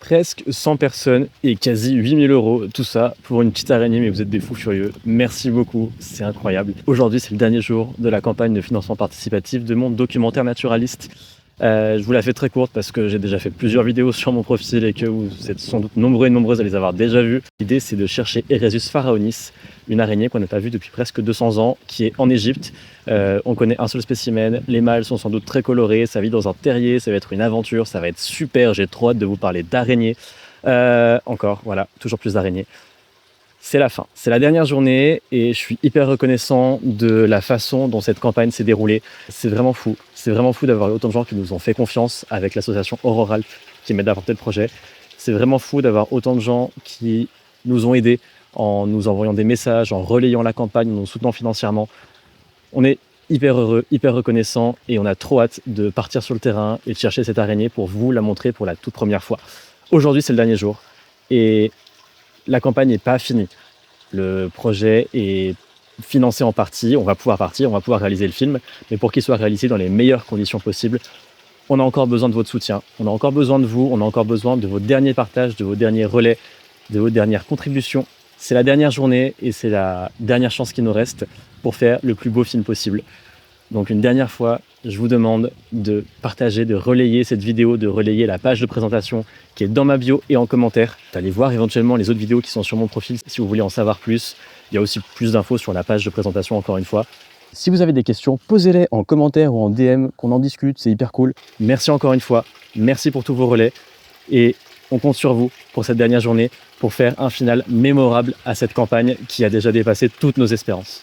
presque 100 personnes et quasi 8000 €. Tout ça pour une petite araignée, mais vous êtes des fous furieux. Merci beaucoup, c'est incroyable. Aujourd'hui, c'est le dernier jour de la campagne de financement participatif de mon documentaire naturaliste. Je vous la fais très courte parce que j'ai déjà fait plusieurs vidéos sur mon profil et que vous êtes sans doute nombreux et nombreuses à les avoir déjà vues. L'idée, c'est de chercher Eresus pharaonis, une araignée qu'on n'a pas vue depuis presque 200 ans, qui est en Égypte. On connaît un seul spécimen, les mâles sont sans doute très colorés, ça vit dans un terrier, ça va être une aventure, ça va être super, j'ai trop hâte de vous parler d'araignées. Encore, voilà, toujours plus d'araignées. C'est la fin, c'est la dernière journée et je suis hyper reconnaissant de la façon dont cette campagne s'est déroulée. C'est vraiment fou d'avoir autant de gens qui nous ont fait confiance avec l'association Auroralp qui m'aide à porter le projet. C'est vraiment fou d'avoir autant de gens qui nous ont aidés en nous envoyant des messages, en relayant la campagne, en nous soutenant financièrement. On est hyper heureux, hyper reconnaissant et on a trop hâte de partir sur le terrain et de chercher cette araignée pour vous la montrer pour la toute première fois. Aujourd'hui, c'est le dernier jour et la campagne n'est pas finie. Le projet est financé en partie, on va pouvoir partir, on va pouvoir réaliser le film, mais pour qu'il soit réalisé dans les meilleures conditions possibles, on a encore besoin de votre soutien, on a encore besoin de vous, on a encore besoin de vos derniers partages, de vos derniers relais, de vos dernières contributions. C'est la dernière journée et c'est la dernière chance qui nous reste pour faire le plus beau film possible. Donc une dernière fois, je vous demande de partager, de relayer cette vidéo, de relayer la page de présentation qui est dans ma bio et en commentaire. D'aller voir éventuellement les autres vidéos qui sont sur mon profil si vous voulez en savoir plus. Il y a aussi plus d'infos sur la page de présentation encore une fois. Si vous avez des questions, posez-les en commentaire ou en DM, qu'on en discute, c'est hyper cool. Merci encore une fois, merci pour tous vos relais et on compte sur vous pour cette dernière journée pour faire un final mémorable à cette campagne qui a déjà dépassé toutes nos espérances.